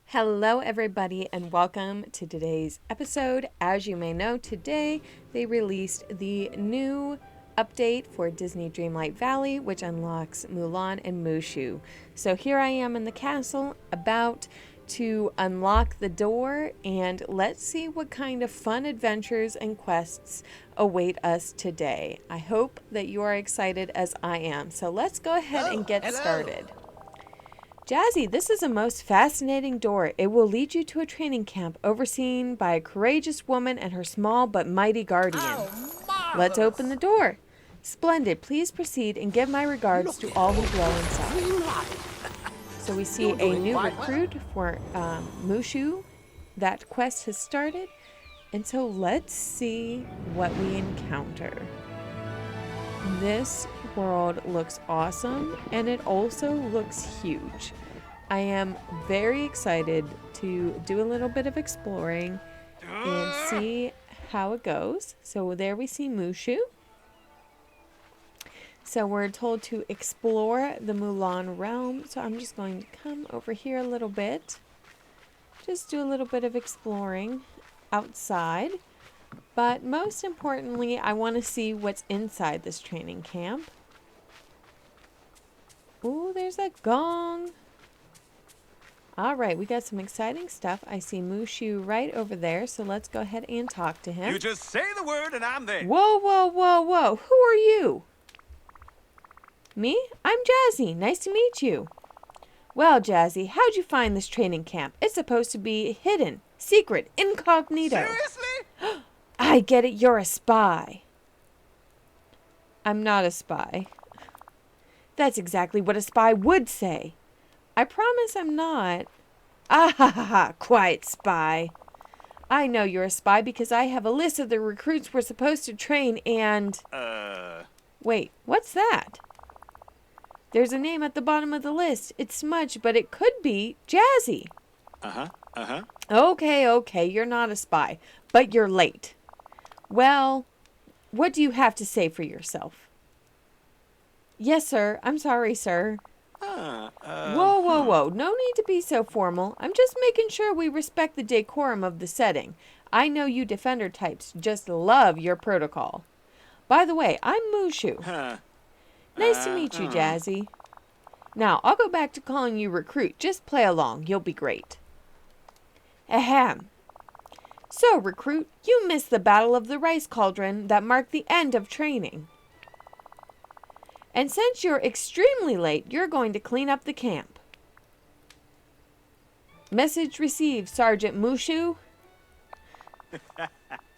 Hello, everybody, and welcome to today's episode. As you may know, today they released the new update for Disney Dreamlight Valley, which unlocks Mulan and Mushu. So here I am in the castle, about to unlock the door, and let's see what kind of fun adventures and quests await us today. I hope that you are excited as I am. So let's go ahead and get started. Jazzy, this is a most fascinating door. It will lead you to a training camp overseen by a courageous woman and her small but mighty guardian. Let's open the door. Splendid. Please proceed and give my regards to all who dwell inside. So we see a new recruit for Mushu. That quest has started. And so let's see what we encounter. This world looks awesome, and it also looks huge. I am very excited to do a little bit of exploring and see how it goes. So there we see Mushu. So we're told to explore the Mulan realm. So I'm just going to come over here a little bit. Just do a little bit of exploring outside. But most importantly, I want to see what's inside this training camp. Ooh, there's a gong. All right, we got some exciting stuff. I see Mushu right over there, so let's go ahead and talk to him. You just say the word and I'm there. Whoa, whoa, whoa, whoa. Who are you? Me? I'm Jazzy. Nice to meet you. Well, Jazzy, how'd you find this training camp? It's supposed to be hidden, secret, incognito. Seriously? I get it, you're a spy. I'm not a spy. That's exactly what a spy would say. I promise I'm not. Ah ha ha ha, quiet spy. I know you're a spy because I have a list of the recruits we're supposed to train and... Wait, what's that? There's a name at the bottom of the list. It's smudged, but it could be Jazzy. Okay, you're not a spy, but you're late. Well, what do you have to say for yourself? Yes, sir. I'm sorry, sir. Whoa. No need to be so formal. I'm just making sure we respect the decorum of the setting. I know you defender types just love your protocol. By the way, I'm Mushu. Nice to meet you, Jazzy. Now, I'll go back to calling you recruit. Just play along. You'll be great. Ahem. So, recruit, you missed the Battle of the Rice Cauldron that marked the end of training. And since you're extremely late, you're going to clean up the camp. Message received, Sergeant Mushu.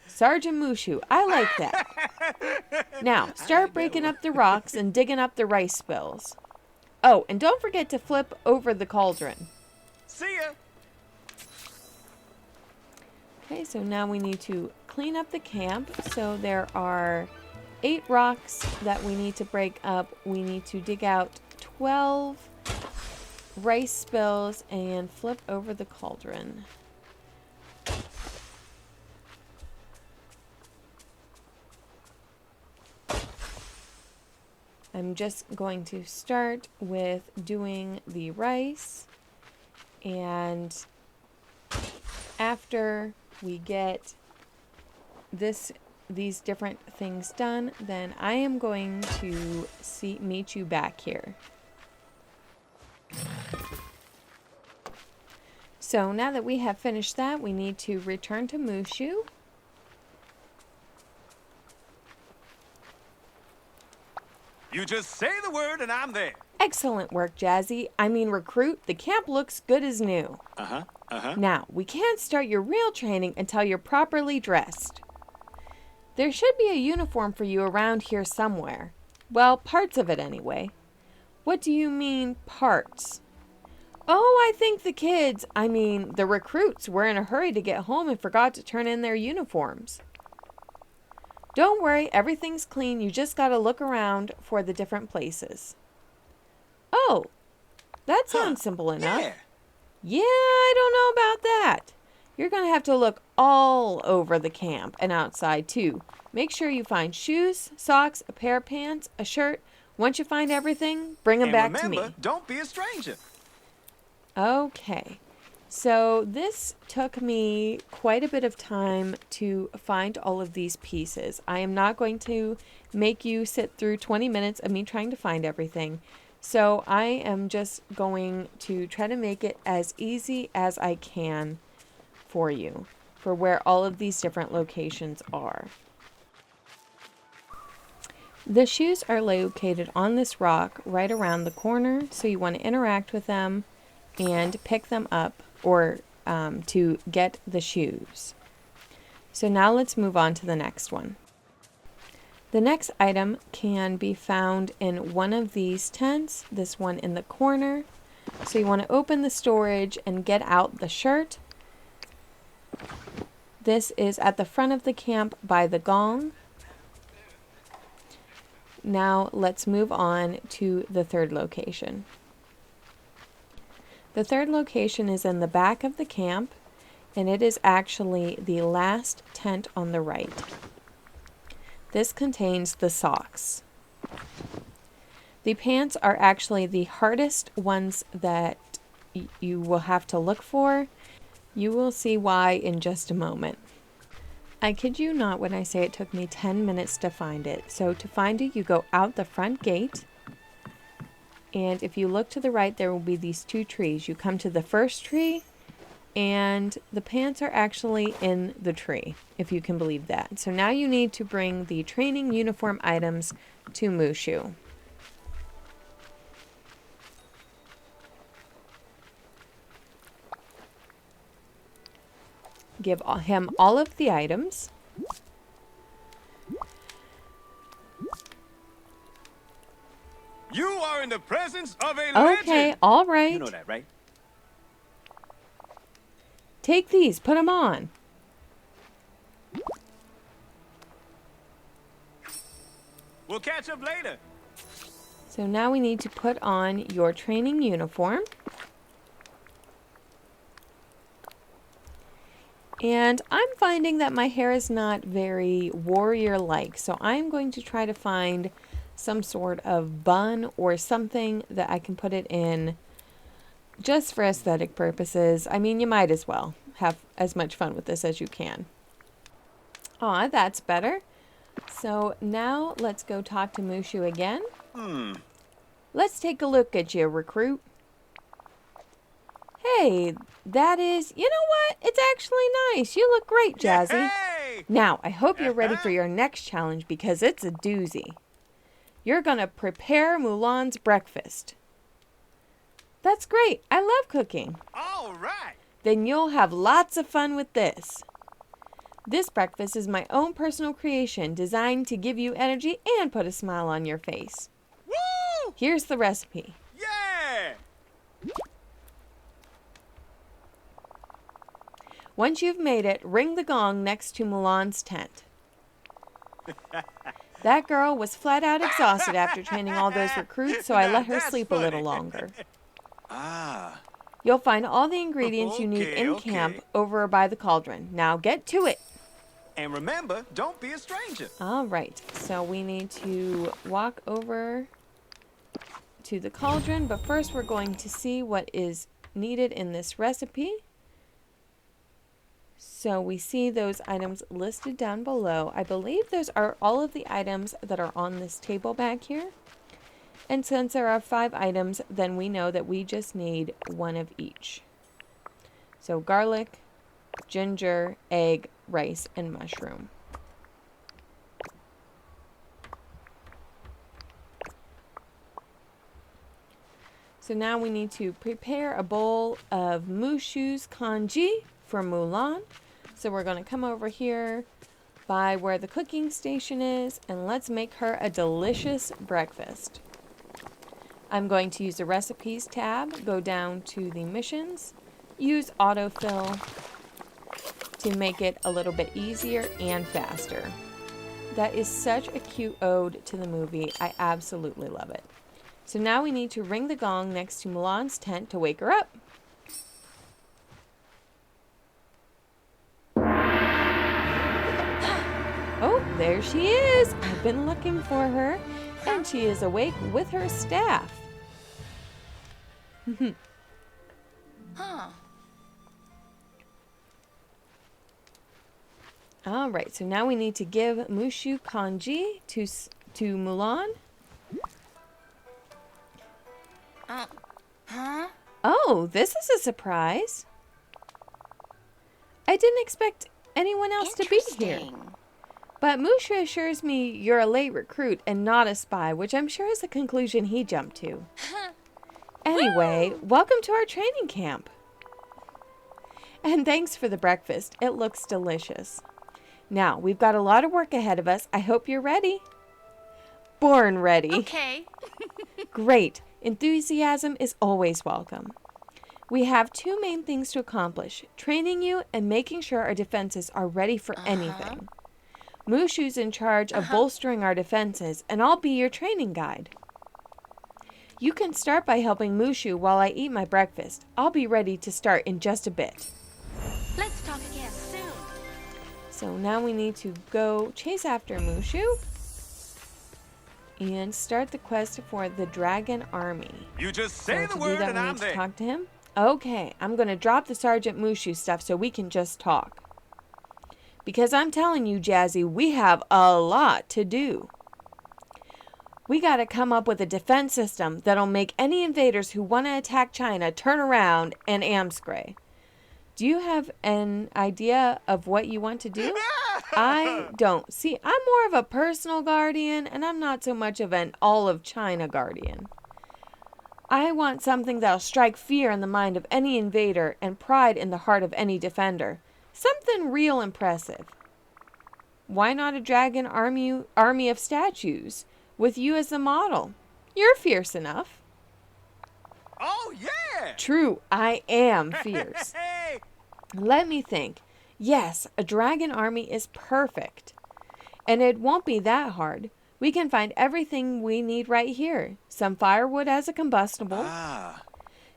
Sergeant Mushu, I like that. Now, start breaking up the rocks and digging up the rice spills. Oh, and don't forget to flip over the cauldron. See ya. Okay, so now we need to clean up the camp. So there are 8 rocks that we need to break up. We need to dig out 12 rice spills and flip over the cauldron. I'm just going to start with doing the rice, and after we get these different things done, then I am going to meet you back here. So now that we have finished that, we need to return to Mushu. You just say the word and I'm there. Excellent work, Jazzy. I mean, recruit, the camp looks good as new. Now, we can't start your real training until you're properly dressed. There should be a uniform for you around here somewhere. Well, parts of it anyway. What do you mean, parts? Oh, I think the recruits were in a hurry to get home and forgot to turn in their uniforms. Don't worry, everything's clean. You just gotta look around for the different places. Oh, that sounds simple enough. Yeah, I don't know about that. You're going to have to look all over the camp and outside too. Make sure you find shoes, socks, a pair of pants, a shirt. Once you find everything, bring them back to me. Don't be a stranger. Okay. So this took me quite a bit of time to find all of these pieces. I am not going to make you sit through 20 minutes of me trying to find everything. So I am just going to try to make it as easy as I can for you, for where all of these different locations are. The shoes are located on this rock right around the corner, so you want to interact with them and pick them up or to get the shoes. So now let's move on to the next one. The next item can be found in one of these tents, this one in the corner. So you want to open the storage and get out the shirt. This is at the front of the camp by the gong. Now let's move on to the third location. The third location is in the back of the camp, and it is actually the last tent on the right. This contains the socks. The pants are actually the hardest ones that you will have to look for. You will see why in just a moment. I kid you not when I say it took me 10 minutes to find it. So to find it, you go out the front gate. And if you look to the right, there will be these two trees. You come to the first tree, and the pants are actually in the tree, if you can believe that. So now you need to bring the training uniform items to Mushu. Give him all of the items. You are in the presence of a legend. Okay, all right. You know that, right? Take these, put them on. We'll catch up later. So now we need to put on your training uniform. And I'm finding that my hair is not very warrior-like, so I'm going to try to find some sort of bun or something that I can put it in just for aesthetic purposes. I mean, you might as well have as much fun with this as you can. Aw, that's better. So now let's go talk to Mushu again. Let's take a look at you, recruit. Hey, that is, you know what? It's actually nice. You look great, Jazzy. Hey! Now, I hope you're ready for your next challenge because it's a doozy. You're going to prepare Mulan's breakfast. That's great. I love cooking. All right. Then you'll have lots of fun with this. This breakfast is my own personal creation designed to give you energy and put a smile on your face. Woo! Here's the recipe. Yeah! Once you've made it, ring the gong next to Mulan's tent. That girl was flat out exhausted after training all those recruits, so I let her sleep a little longer. Ah. You'll find all the ingredients you need in camp over by the cauldron. Now get to it. And remember, don't be a stranger. All right, so we need to walk over to the cauldron, but first we're going to see what is needed in this recipe. So we see those items listed down below. I believe those are all of the items that are on this table back here. And since there are 5 items, then we know that we just need one of each. So garlic, ginger, egg, rice, and mushroom. So now we need to prepare a bowl of Mushu's congee for Mulan. So we're going to come over here by where the cooking station is and let's make her a delicious breakfast. I'm going to use the recipes tab, go down to the missions, use autofill to make it a little bit easier and faster. That is such a cute ode to the movie. I absolutely love it. So now we need to ring the gong next to Mulan's tent to wake her up. Oh, there she is. I've been looking for her, and she is awake with her staff. All right, so now we need to give Mushu kanji to Mulan. Huh? Oh, this is a surprise. I didn't expect anyone else to be here. Interesting. But Mushu assures me you're a late recruit and not a spy, which I'm sure is the conclusion he jumped to. Anyway, welcome to our training camp. And thanks for the breakfast. It looks delicious. Now, we've got a lot of work ahead of us. I hope you're ready. Born ready. Okay. Great. Enthusiasm is always welcome. We have two main things to accomplish, training you and making sure our defenses are ready for anything. Mushu's in charge of bolstering our defenses, and I'll be your training guide. You can start by helping Mushu while I eat my breakfast. I'll be ready to start in just a bit. Let's talk again soon. So now we need to go chase after Mushu and start the quest for the Dragon Army. You just So say to the do word that, and we I'm need to there. talk to him. Okay, I'm going to drop the Sergeant Mushu stuff so we can just talk. Because I'm telling you, Jazzy, we have a lot to do. We got to come up with a defense system that'll make any invaders who want to attack China turn around and amscray. Do you have an idea of what you want to do? I don't. See, I'm more of a personal guardian, and I'm not so much of an all of China guardian. I want something that'll strike fear in the mind of any invader and pride in the heart of any defender. Something real impressive. Why not a dragon army of statues with you as the model? You're fierce enough. Oh, yeah! True, I am fierce. Hey! Let me think. Yes, a dragon army is perfect. And it won't be that hard. We can find everything we need right here. Some firewood as a combustible,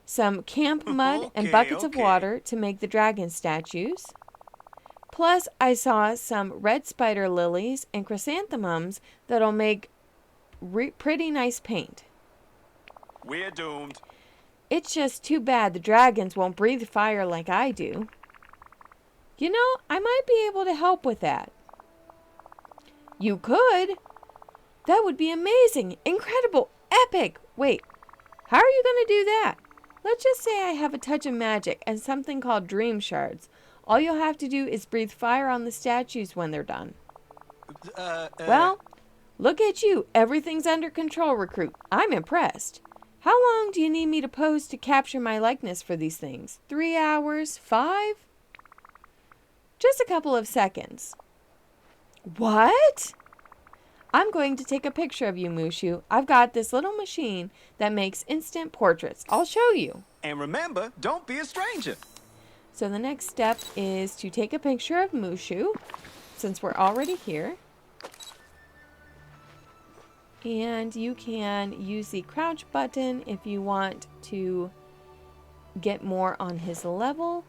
some camp mud and buckets of water to make the dragon statues. Plus, I saw some red spider lilies and chrysanthemums that'll make pretty nice paint. We're doomed. It's just too bad the dragons won't breathe fire like I do. You know, I might be able to help with that. You could? That would be amazing, incredible, epic. Wait, how are you going to do that? Let's just say I have a touch of magic and something called dream shards. All you'll have to do is breathe fire on the statues when they're done. Well, look at you. Everything's under control, recruit. I'm impressed. How long do you need me to pose to capture my likeness for these things? 3 hours? 5? Just a couple of seconds. What? I'm going to take a picture of you, Mushu. I've got this little machine that makes instant portraits. I'll show you. And remember, don't be a stranger. So the next step is to take a picture of Mushu, since we're already here. And you can use the crouch button if you want to get more on his level.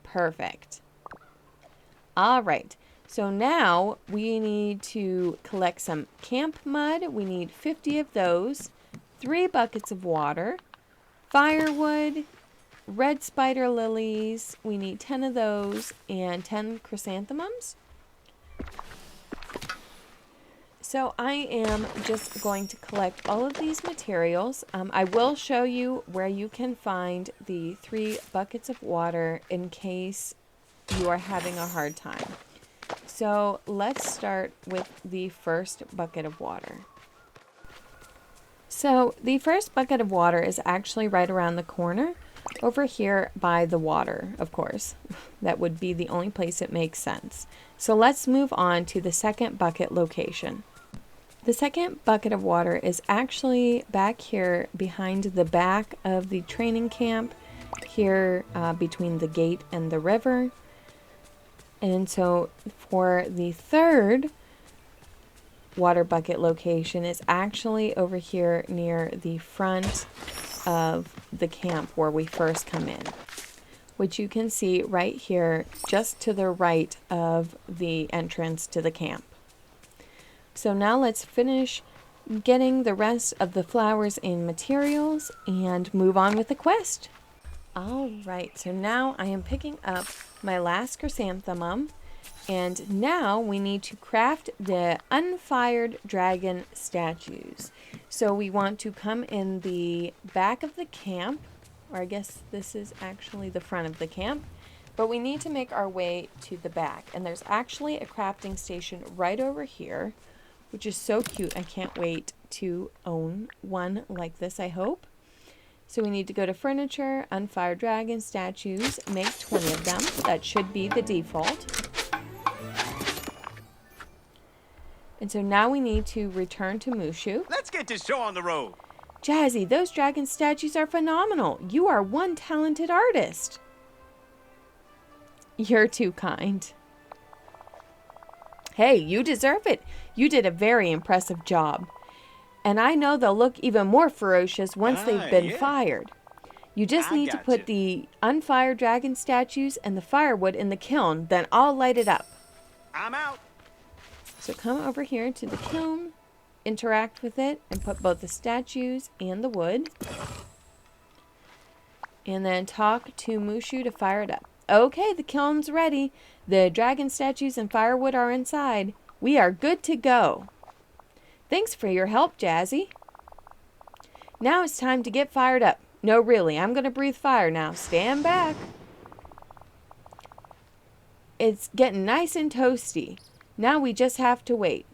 Perfect. All right. So now we need to collect some camp mud. We need 50 of those, 3 buckets of water, firewood, red spider lilies. We need 10 of those and 10 chrysanthemums. So I am just going to collect all of these materials. I will show you where you can find the 3 buckets of water in case you are having a hard time. So let's start with the first bucket of water. So the first bucket of water is actually right around the corner, over here by the water, of course. That would be the only place it makes sense. So let's move on to the second bucket location. The second bucket of water is actually back here behind the back of the training camp, here between the gate and the river. And so for the third water bucket location is actually over here near the front of the camp where we first come in, which you can see right here just to the right of the entrance to the camp. So now let's finish getting the rest of the flowers and materials and move on with the quest. All right, so now I am picking up my last chrysanthemum, and now we need to craft the unfired dragon statues. So we want to come in the back of the camp, or I guess this is actually the front of the camp, but we need to make our way to the back. And there's actually a crafting station right over here, which is so cute. I can't wait to own one like this, I hope. So we need to go to furniture, unfired dragon statues, make 20 of them. That should be the default. And so now we need to return to Mushu. Let's get this show on the road. Jazzy, those dragon statues are phenomenal. You are one talented artist. You're too kind. Hey, you deserve it. You did a very impressive job. And I know they'll look even more ferocious once they've been fired. You just need to put the unfired dragon statues and the firewood in the kiln, then I'll light it up. I'm out. So come over here to the kiln, interact with it, and put both the statues and the wood. And then talk to Mushu to fire it up. Okay, the kiln's ready. The dragon statues and firewood are inside. We are good to go. Thanks for your help, Jazzy. Now it's time to get fired up. No, really, I'm going to breathe fire now. Stand back. It's getting nice and toasty. Now we just have to wait.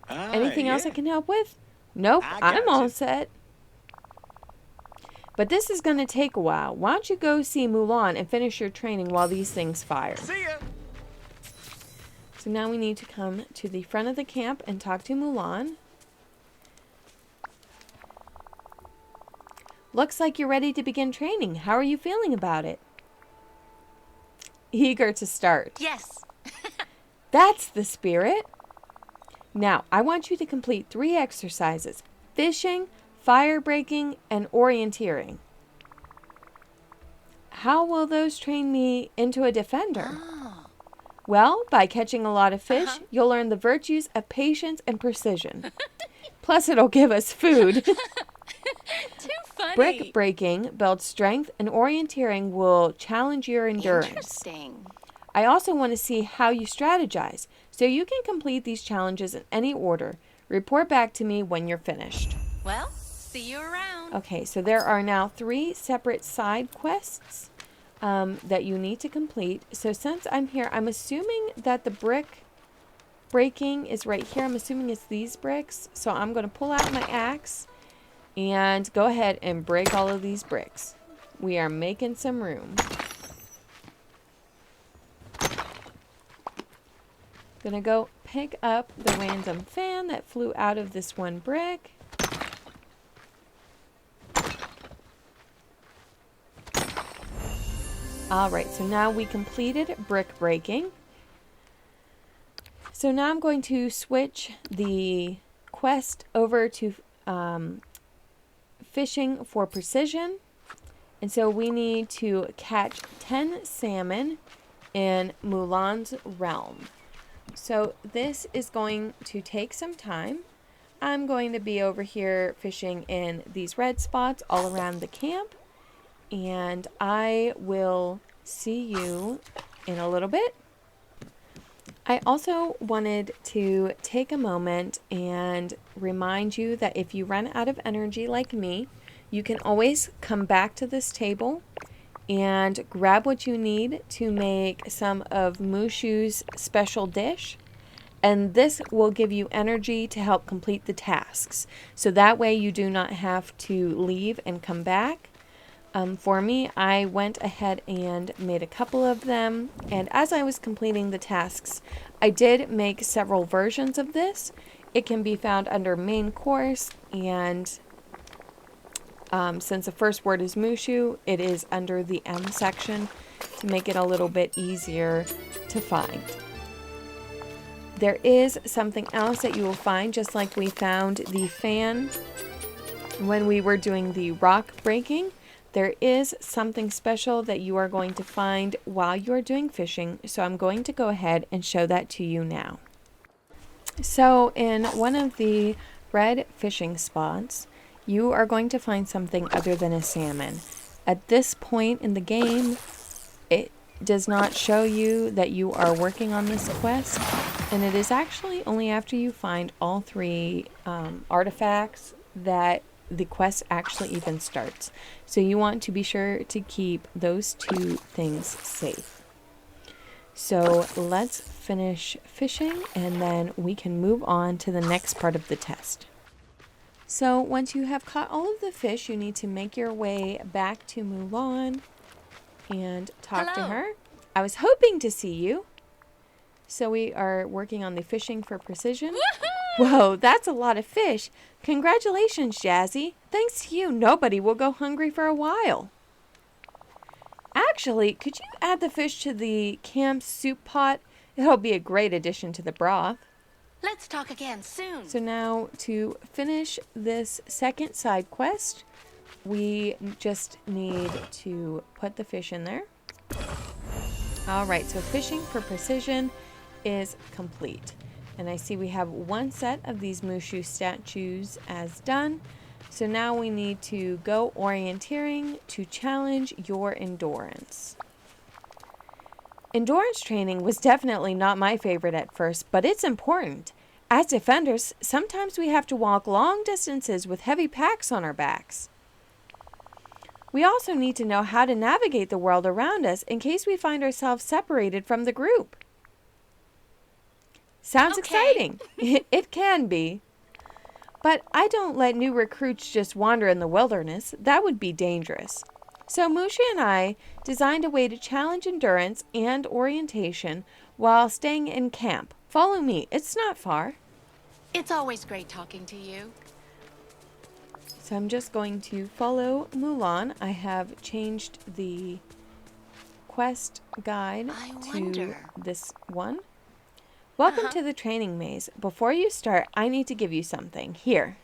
Anything else I can help with? Nope, I'm all set. But this is going to take a while. Why don't you go see Mulan and finish your training while these things fire? See ya. So now we need to come to the front of the camp and talk to Mulan. Looks like you're ready to begin training. How are you feeling about it? Eager to start. Yes. That's the spirit. Now, I want you to complete 3 exercises: fishing, fire breaking, and orienteering. How will those train me into a defender? Well, by catching a lot of fish, you'll learn the virtues of patience and precision. Plus, it'll give us food. Too funny. Brick breaking builds strength, and orienteering will challenge your endurance. Interesting. I also want to see how you strategize, so you can complete these challenges in any order. Report back to me when you're finished. Well, see you around. Okay, so there are now 3 separate side quests that you need to complete. So since I'm here, I'm assuming that the brick breaking is right here. I'm assuming it's these bricks. So I'm going to pull out my axe and go ahead and break all of these bricks. We are making some room. Gonna go pick up the random fan that flew out of this one brick. Alright, so now we completed brick breaking. So now I'm going to switch the quest over to fishing for precision. And so we need to catch 10 salmon in Mulan's realm. So this is going to take some time. I'm going to be over here fishing in these red spots all around the camp. And I will see you in a little bit. I also wanted to take a moment and remind you that if you run out of energy like me, you can always come back to this table and grab what you need to make some of Mushu's special dish. And this will give you energy to help complete the tasks. So that way you do not have to leave and come back. For me, I went ahead and made a couple of them. And as I was completing the tasks, I did make several versions of this. It can be found under main course, and since the first word is Mushu, it is under the M section to make it a little bit easier to find. There is something else that you will find, just like we found the fan when we were doing the rock breaking. There is something special that you are going to find while you are doing fishing, so I'm going to go ahead and show that to you now. So in one of the red fishing spots, you are going to find something other than a salmon. at this point in the game, it does not show you that you are working on this quest, and it is actually only after you find all three artifacts that the quest actually even starts. So you want to be sure to keep those two things safe. So let's finish fishing and then we can move on to the next part of the test. So once you have caught all of the fish, you need to make your way back to Mulan and talk to Hello. her. I was hoping to see you. So we are working on the fishing for precision. Whoa, that's a lot of fish. Congratulations, Jazzy. Thanks to you, nobody will go hungry for a while. Actually, could you add the fish to the camp soup pot? It'll be a great addition to the broth. Let's talk again soon. So now to finish this second side quest, we just need to put the fish in there. All right, so fishing for precision is complete. And I see we have one set of these Mushu statues as done. So now we need to go orienteering to challenge your endurance. Endurance training was definitely not my favorite at first, but it's important. As defenders, sometimes we have to walk long distances with heavy packs on our backs. We also need to know how to navigate the world around us in case we find ourselves separated from the group. Sounds exciting. It can be. But I don't let new recruits just wander in the wilderness. That would be dangerous. So Mushu and I designed a way to challenge endurance and orientation while staying in camp. Follow me. It's not far. It's always great talking to you. So I'm just going to follow Mulan. I have changed the quest guide I to wonder. this one. Welcome to the training maze. Before you start, I need to give you something. Here.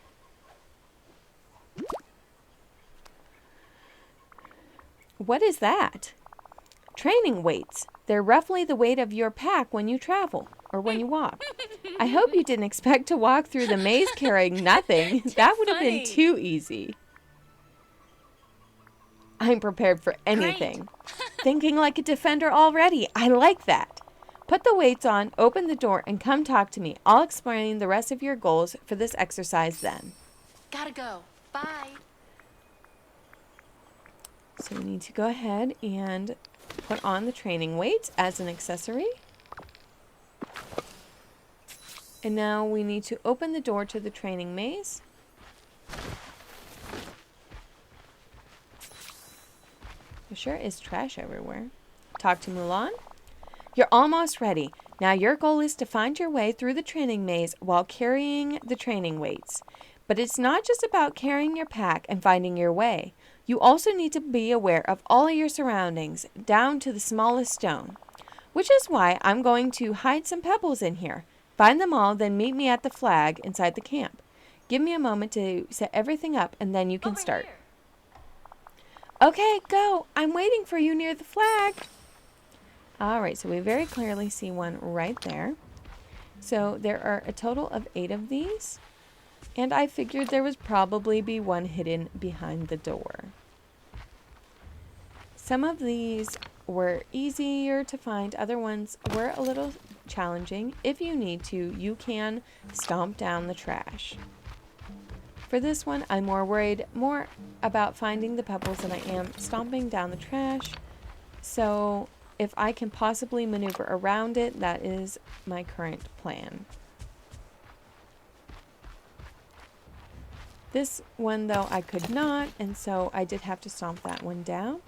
What is that? Training weights. They're roughly the weight of your pack when you travel or when you walk. I hope you didn't expect to walk through the maze carrying nothing. That would have been funny. too easy. I'm prepared for anything. Thinking like a defender already. I like that. Put the weights on, open the door, and come talk to me. I'll explain the rest of your goals for this exercise then. Gotta go. Bye. So we need to go ahead and put on the training weights as an accessory. And now we need to open the door to the training maze. There sure is trash everywhere. Talk to Mulan. You're almost ready. Now your goal is to find your way through the training maze while carrying the training weights. But it's not just about carrying your pack and finding your way. You also need to be aware of all your surroundings, down to the smallest stone. Which is why I'm going to hide some pebbles in here. Find them all, then meet me at the flag inside the camp. Give me a moment to set everything up, and then you can start. Here. Okay, go. I'm waiting for you near the flag. All right, so we very clearly see one right there. So there are a total of 8 of these. And I figured there would probably be one hidden behind the door. Some of these were easier to find. Other ones were a little challenging. If you need to, you can stomp down the trash. For this one, I'm worried more about finding the pebbles than I am stomping down the trash. So if I can possibly maneuver around it, that is my current plan. This one, though, I could not, and so I did have to stomp that one down.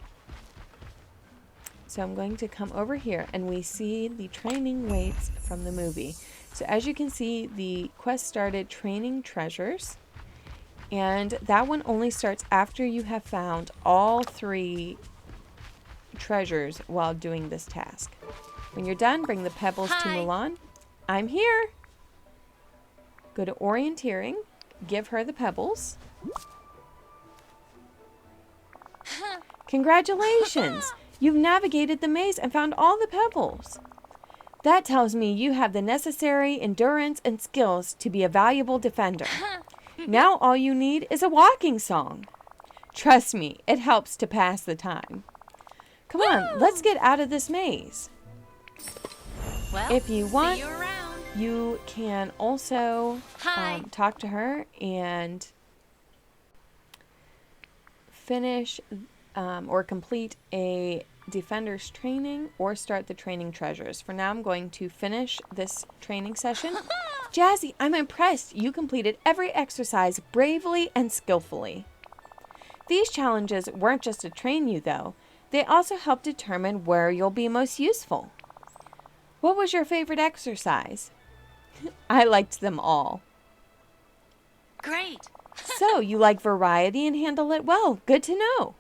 So I'm going to come over here, and we see the training weights from the movie. So as you can see, the quest started training treasures, and that one only starts after you have found all 3 treasures while doing this task. When you're done, bring the pebbles to Hi. Mulan. I'm here. Go to orienteering. Give her the pebbles. Congratulations! You've navigated the maze and found all the pebbles. That tells me you have the necessary endurance and skills to be a valuable defender. Now all you need is a walking song. Trust me, it helps to pass the time. Come on, let's get out of this maze. Well, If you want, see you around. you can also Hi. talk to her and finish or complete a defender's training or start the training treasures. For now, I'm going to finish this training session. Jazzy, I'm impressed. You completed every exercise bravely and skillfully. These challenges weren't just to train you, though. They also help determine where you'll be most useful. What was your favorite exercise? I liked them all. Great. So, you like variety and handle it well. Good to know.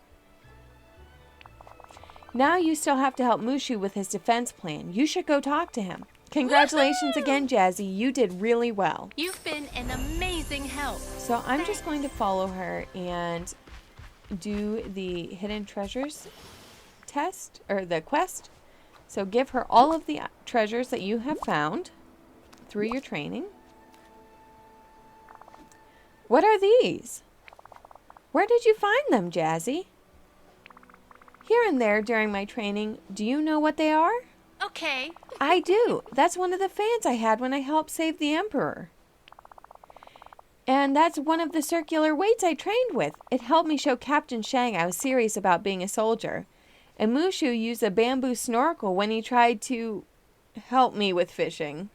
Now you still have to help Mushu with his defense plan. You should go talk to him. Congratulations again, Jazzy. You did really well. You've been an amazing help. So I'm just going to follow her and do the hidden treasures test, or the quest. So give her all of the treasures that you have found through your training. What are these? Where did you find them, Jazzy? Here and there during my training. Do you know what they are? Okay. I do. That's one of the fans I had when I helped save the Emperor. And that's one of the circular weights I trained with. It helped me show Captain Shang I was serious about being a soldier. And Mushu used a bamboo snorkel when he tried to help me with fishing.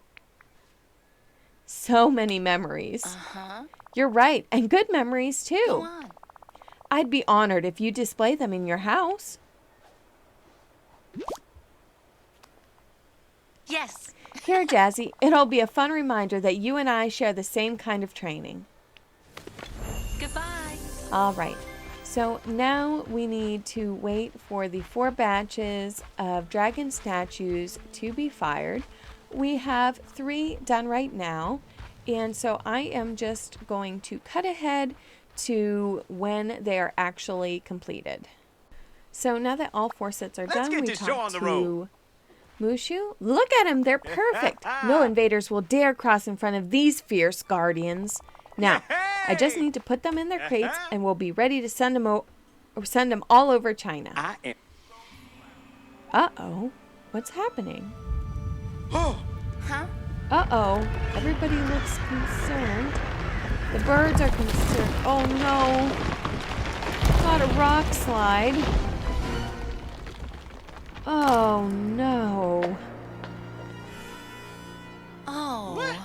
So many memories. Uh-huh. You're right, and good memories Go too. on. I'd be honored if you display them in your house. Yes. Here, Jazzy, it'll be a fun reminder that you and I share the same kind of training. Goodbye. All right. So now we need to wait for the 4 batches of dragon statues to be fired. We have 3 done right now. And so I am just going to cut ahead to when they are actually completed. So now that all 4 sets are Let's done, get we this show talk on the to road. Mushu. Look at them, they're perfect. No invaders will dare cross in front of these fierce guardians. Now, I just need to put them in their crates and we'll be ready to send them all over China. I am. Uh-oh, what's happening? Huh? Uh-oh, everybody looks concerned. The birds are concerned. Oh no, not a rock slide. Oh no. Oh. What?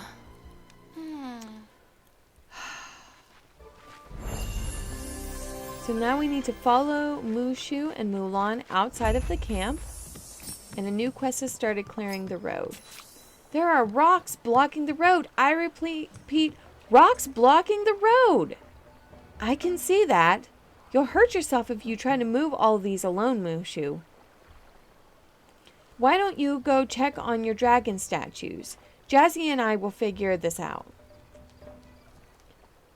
So now we need to follow Mushu and Mulan outside of the camp. And a new quest has started clearing the road. There are rocks blocking the road. I repeat, rocks blocking the road. I can see that. You'll hurt yourself if you try to move all of these alone, Mushu. Why don't you go check on your dragon statues? Jazzy and I will figure this out.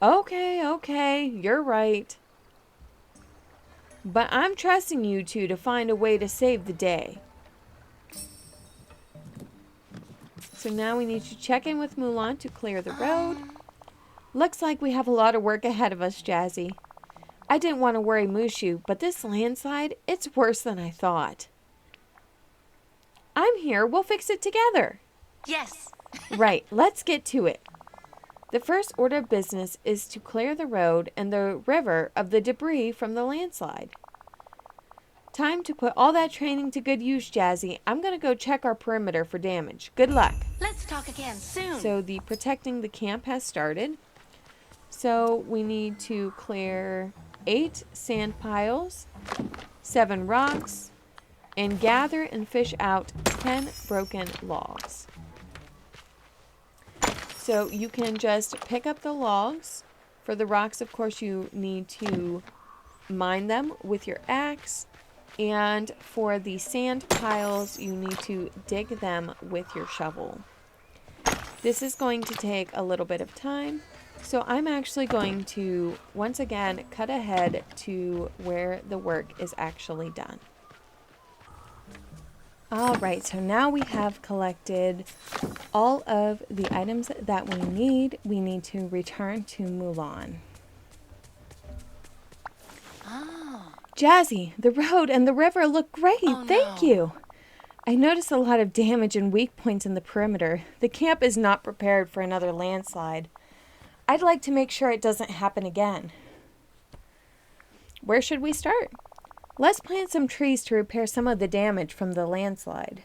Okay, you're right. But I'm trusting you two to find a way to save the day. So now we need to check in with Mulan to clear the road. Looks like we have a lot of work ahead of us, Jazzy. I didn't want to worry Mushu, but this landslide, it's worse than I thought. I'm here. We'll fix it together. Yes. Right, let's get to it. The first order of business is to clear the road and the river of the debris from the landslide. Time to put all that training to good use, Jazzy. I'm going to go check our perimeter for damage. Good luck. Let's talk again soon. So the protecting the camp has started. So we need to clear 8 sand piles, 7 rocks, and gather and fish out 10 broken logs. So you can just pick up the logs. For the rocks, of course, you need to mine them with your axe. And for the sand piles, you need to dig them with your shovel. This is going to take a little bit of time. So I'm actually going to, once again, cut ahead to where the work is actually done. Alright, so now we have collected all of the items that we need. We need to return to Mulan. Jazzy, the road and the river look great. Oh, Thank no. you. I noticed a lot of damage and weak points in the perimeter. The camp is not prepared for another landslide. I'd like to make sure it doesn't happen again. Where should we start? Let's plant some trees to repair some of the damage from the landslide.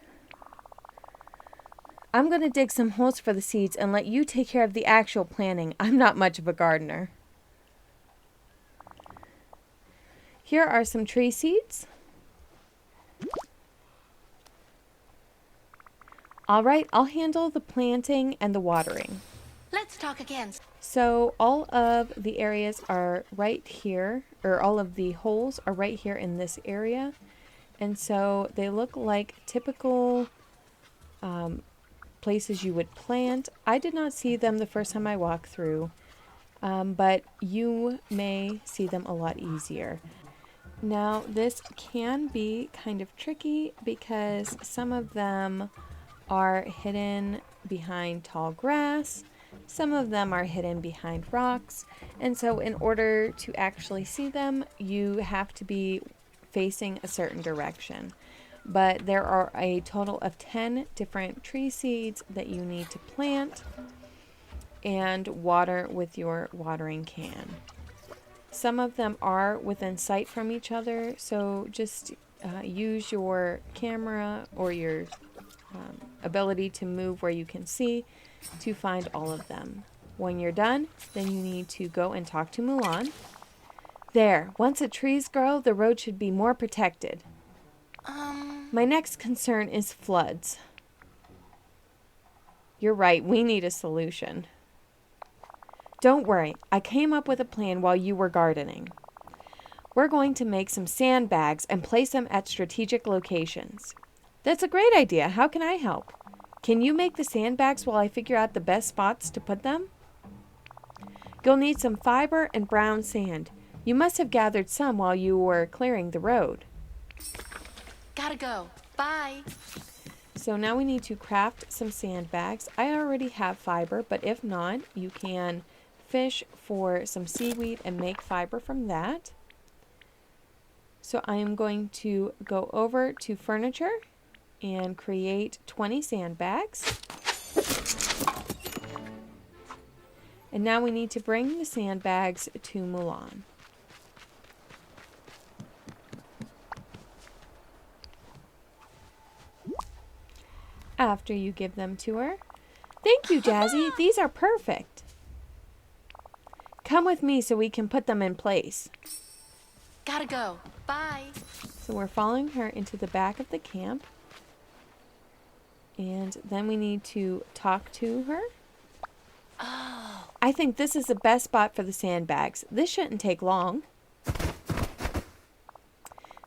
I'm going to dig some holes for the seeds and let you take care of the actual planting. I'm not much of a gardener. Here are some tree seeds. All right, I'll handle the planting and the watering. Let's talk again. So all of the areas are right here, or all of the holes are right here in this area. And so they look like typical places you would plant. I did not see them the first time I walked through, but you may see them a lot easier. Now this can be kind of tricky because some of them are hidden behind tall grass. Some of them are hidden behind rocks. And so in order to actually see them, you have to be facing a certain direction. But there are a total of 10 different tree seeds that you need to plant and water with your watering can. Some of them are within sight from each other, so just use your camera or your ability to move where you can see to find all of them. When you're done, then you need to go and talk to Mulan. There, once the trees grow, the road should be more protected. My next concern is floods. You're right, we need a solution. Don't worry, I came up with a plan while you were gardening. We're going to make some sandbags and place them at strategic locations. That's a great idea. How can I help? Can you make the sandbags while I figure out the best spots to put them? You'll need some fiber and brown sand. You must have gathered some while you were clearing the road. Gotta go. Bye. So now we need to craft some sandbags. I already have fiber, but if not, you can fish for some seaweed and make fiber from that. So I am going to go over to furniture and create 20 sandbags. And now we need to bring the sandbags to Mulan. After you give them to her. Thank you, Jazzy. These are perfect. Come with me so we can put them in place. Gotta go. Bye. So we're following her into the back of the camp. And then we need to talk to her. Oh. I think this is the best spot for the sandbags. This shouldn't take long.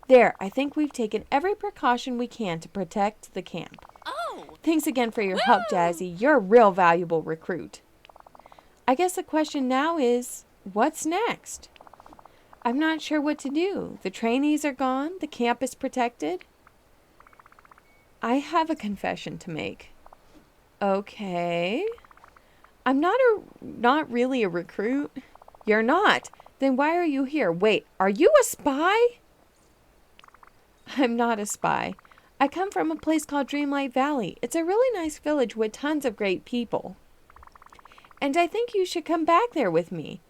There, I think we've taken every precaution we can to protect the camp. Oh. Thanks again for your help, Jazzy. You're a real valuable recruit. I guess the question now is, what's next? I'm not sure what to do. The trainees are gone. The camp is protected. I have a confession to make. Okay. I'm not really a recruit. You're not. Then why are you here? Wait, are you a spy? I'm not a spy. I come from a place called Dreamlight Valley. It's a really nice village with tons of great people. And I think you should come back there with me.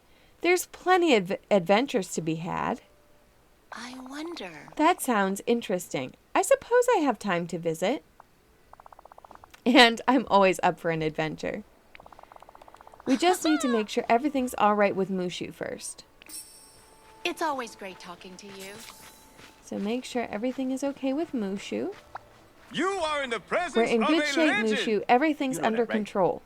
There's plenty of adventures to be had. I wonder. That sounds interesting. I suppose I have time to visit. And I'm always up for an adventure. We just need to make sure everything's all right with Mushu first. It's always great talking to you. So make sure everything is okay with Mushu. You are in the presence We're in of good a shape, legend. Mushu. Everything's You know under that, right? control.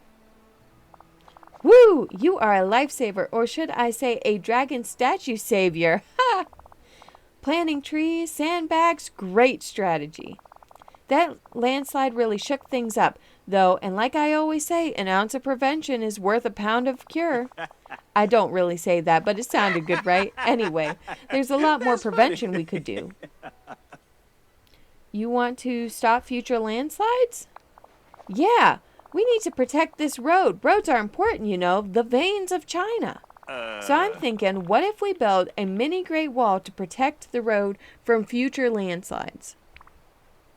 Woo! You are a lifesaver, or should I say a dragon statue savior. Ha! Planting trees, sandbags, great strategy. That landslide really shook things up, though, and like I always say, an ounce of prevention is worth a pound of cure. I don't really say that, but it sounded good, right? Anyway, there's a lot more prevention we could do. You want to stop future landslides? Yeah, we need to protect this road. Roads are important, you know, the veins of China. So I'm thinking, what if we build a mini Great Wall to protect the road from future landslides?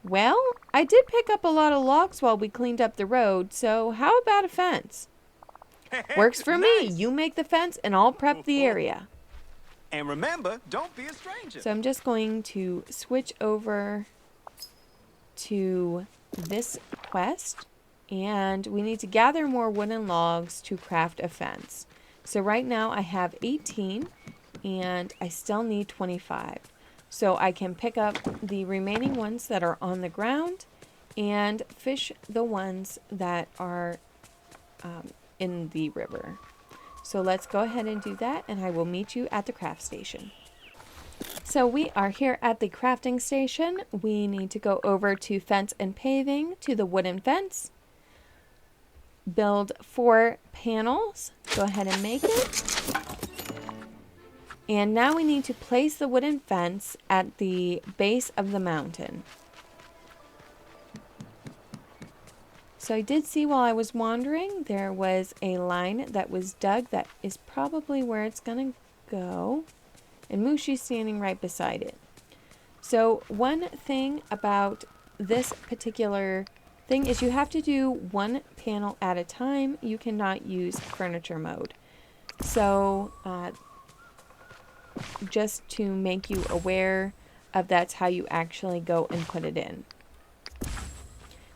Well, I did pick up a lot of logs while we cleaned up the road, so how about a fence? Works for me. Nice. You make the fence and I'll prep the area. And remember, don't be a stranger. So I'm just going to switch over to this quest, and we need to gather more wooden logs to craft a fence. So right now I have 18 and I still need 25. So I can pick up the remaining ones that are on the ground and fish the ones that are in the river. So let's go ahead and do that, and I will meet you at the craft station. So we are here at the crafting station. We need to go over to fence and paving, to the wooden fence. Build 4 panels. Go ahead and make it. And now we need to place the wooden fence at the base of the mountain. So I did see while I was wandering, there was a line that was dug. That is probably where it's going to go. And Mushu's standing right beside it. So one thing about this particular thing is you have to do 1 panel at a time. You cannot use furniture mode. So just to make you aware of, that's how you actually go and put it in.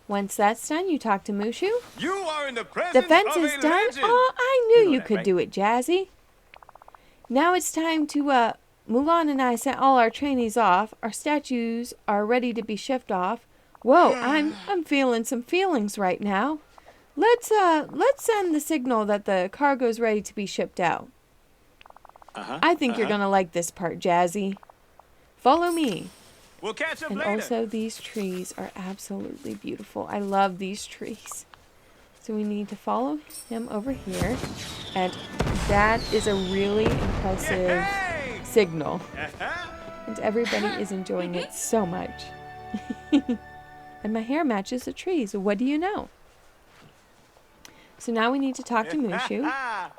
Once that's done, you talk to Mushu. You are in the presence The fence of is a done. legend. Oh, I knew know you that, could right? do it, Jazzy. Now it's time to, Mulan and I sent all our trainees off. Our statues are ready to be shipped off. Whoa, I'm feeling some feelings right now. Let's send the signal that the cargo's ready to be shipped out. I think you're gonna like this part, Jazzy. Follow me. We'll catch up And later. also, these trees are absolutely beautiful. I love these trees. So we need to follow him over here. And that is a really impressive Yay! signal. And everybody is enjoying it so much. And my hair matches the trees. What do you know? So now we need to talk to Mushu.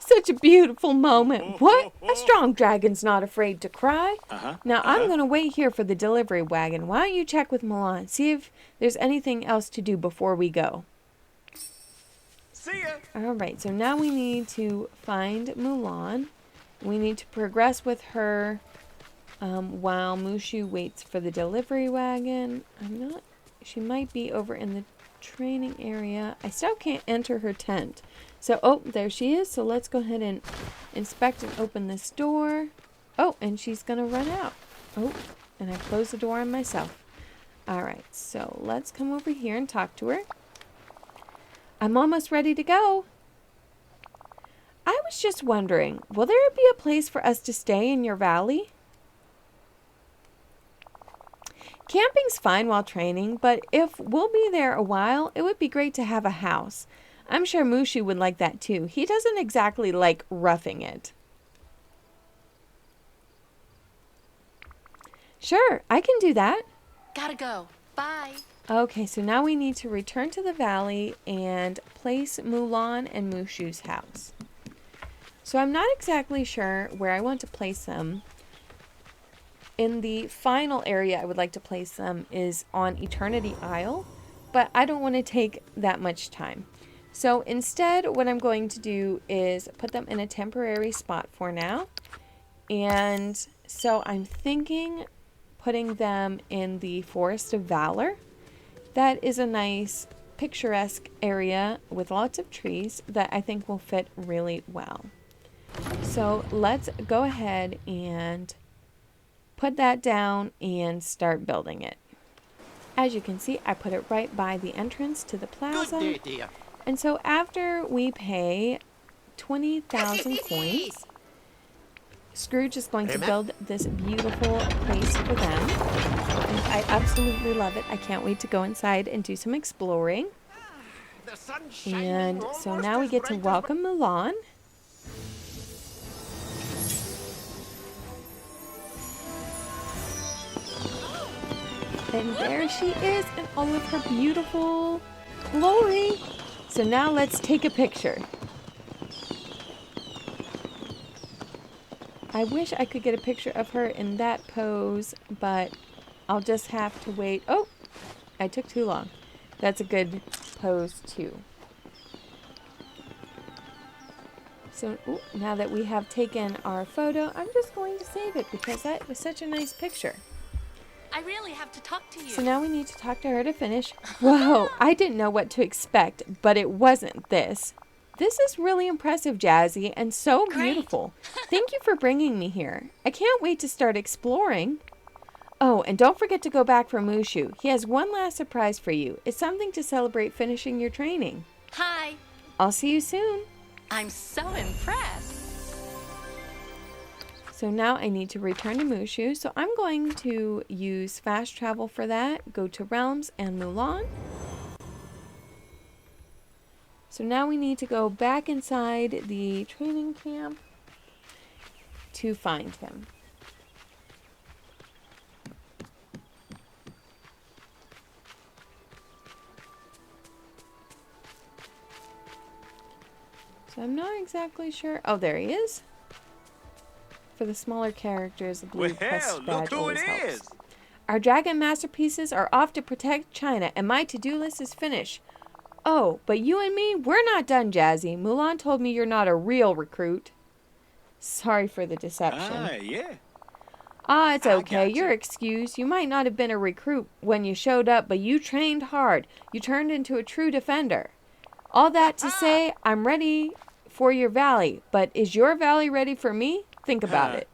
Such a beautiful moment. What? A strong dragon's not afraid to cry. Now I'm going to wait here for the delivery wagon. Why don't you check with Mulan? See if there's anything else to do before we go. See ya. Alright, so now we need to find Mulan. We need to progress with her while Mushu waits for the delivery wagon. She might be over in the training area. I still can't enter her tent. So, oh, there she is. So let's go ahead and inspect and open this door. Oh, and she's going to run out. Oh, and I closed the door on myself. Alright, so let's come over here and talk to her. I'm almost ready to go. I was just wondering, will there be a place for us to stay in your valley? Camping's fine while training, but if we'll be there a while, it would be great to have a house. I'm sure Mushu would like that too. He doesn't exactly like roughing it. Sure, I can do that. Gotta go. Bye. Okay, so now we need to return to the valley and place Mulan and Mushu's house. So I'm not exactly sure where I want to place them. In the final area I would like to place them is on Eternity Isle, but I don't want to take that much time. So instead, what I'm going to do is put them in a temporary spot for now. And so I'm thinking putting them in the Forest of Valor. That is a nice picturesque area with lots of trees that I think will fit really well. So let's go ahead and put that down and start building it. As you can see, I put it right by the entrance to the plaza. Good day, dear. And so after we pay 20,000 coins, Scrooge is going to build this beautiful place for them. And I absolutely love it. I can't wait to go inside and do some exploring. The sun's shining And so almost now we as get to bright as welcome Mulan. And there she is in all of her beautiful glory. So now let's take a picture. I wish I could get a picture of her in that pose, but I'll just have to wait. Oh, I took too long. That's a good pose too. So now that we have taken our photo, I'm just going to save it because that was such a nice picture. I really have to talk to you. So now we need to talk to her to finish. Whoa, I didn't know what to expect, but it wasn't this. This is really impressive, Jazzy, and so beautiful. Thank you for bringing me here. I can't wait to start exploring. Oh, and don't forget to go back for Mushu. He has one last surprise for you. It's something to celebrate finishing your training. Hi. I'll see you soon. I'm so impressed. So now I need to return to Mushu. So I'm going to use fast travel for that. Go to Realms and Mulan. So now we need to go back inside the training camp to find him. So I'm not exactly sure. Oh, there he is. For the smaller characters, the blue crest Well, badge look who always it helps. is. Our dragon masterpieces are off to protect China, and my to-do list is finished. Oh, but you and me, we're not done, Jazzy. Mulan told me you're not a real recruit. Sorry for the deception. Ah, yeah. Ah, it's I okay. got you. You're excused. You might not have been a recruit when you showed up, but you trained hard. You turned into a true defender. All that to say, I'm ready for your valley, but is your valley ready for me? Think about it.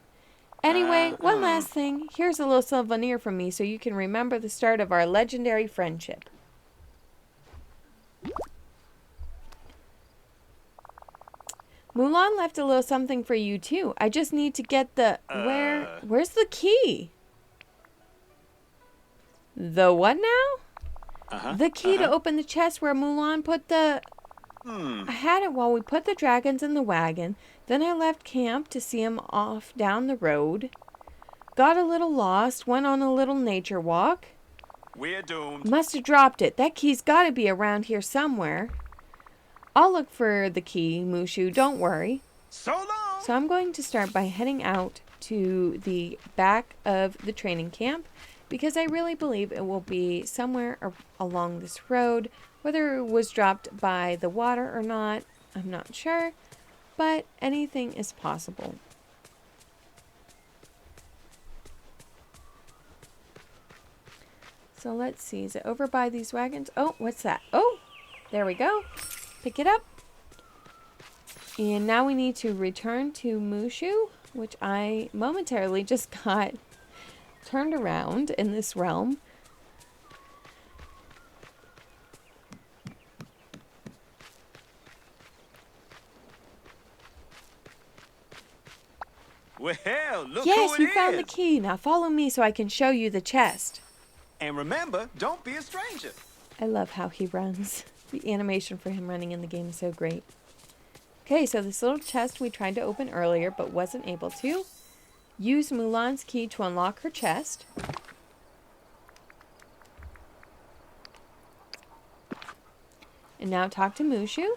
Anyway, one last thing. Here's a little souvenir from me so you can remember the start of our legendary friendship. Mulan left a little something for you too. I just need to get the... Where's the key? The what now? The key to open the chest where Mulan put the... I had it while we put the dragons in the wagon. Then I left camp to see him off down the road. Got a little lost, went on a little nature walk. We're doomed. Must have dropped it. That key's got to be around here somewhere. I'll look for the key, Mushu, don't worry. So long. So I'm going to start by heading out to the back of the training camp because I really believe it will be somewhere along this road. Whether it was dropped by the water or not, I'm not sure, but anything is possible. So let's see, is it over by these wagons? Oh, what's that? Oh, there we go. Pick it up. And now we need to return to Mushu, which I momentarily just got turned around in this realm. Well, look Yes, who you it found the is. key. Now follow me so I can show you the chest. And remember, don't be a stranger. I love how he runs. The animation for him running in the game is so great. Okay, so this little chest we tried to open earlier but wasn't able to. Use Mulan's key to unlock her chest. And now talk to Mushu.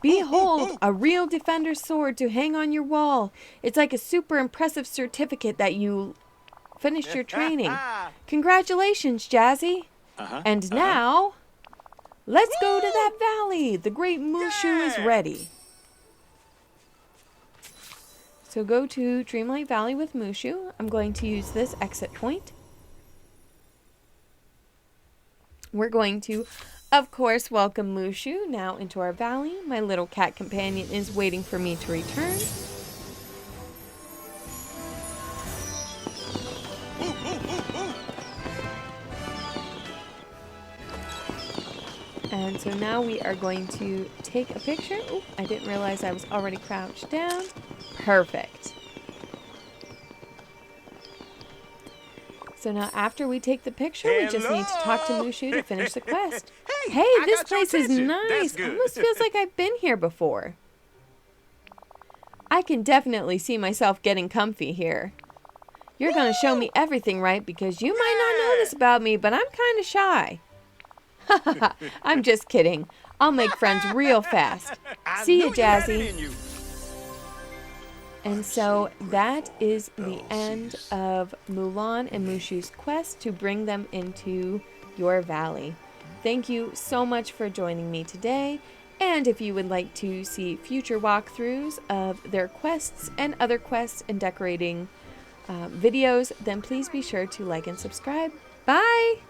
Behold, a real defender's sword to hang on your wall. It's like a super impressive certificate that you finished your training. Congratulations, Jazzy. And now, let's go to that valley. The great Mushu is ready. So go to Dreamlight Valley with Mushu. I'm going to use this exit point. We're going to, of course, welcome Mushu now into our valley. My little cat companion is waiting for me to return. And so now we are going to take a picture. Oh, I didn't realize I was already crouched down. Perfect. So now after we take the picture, we just need to talk to Mushu to finish the quest. Hey, I this got your place is attention. That's nice. good. Almost feels like I've been here before. I can definitely see myself getting comfy here. You're going to show me everything, right? Because you might not know this about me, but I'm kind of shy. I'm just kidding. I'll make friends real fast. I See knew you, you had it Jazzy. in you. And so that is the end of Mulan and Mushu's quest to bring them into your valley. Thank you so much for joining me today. And if you would like to see future walkthroughs of their quests and other quests and decorating videos, then please be sure to like and subscribe. Bye!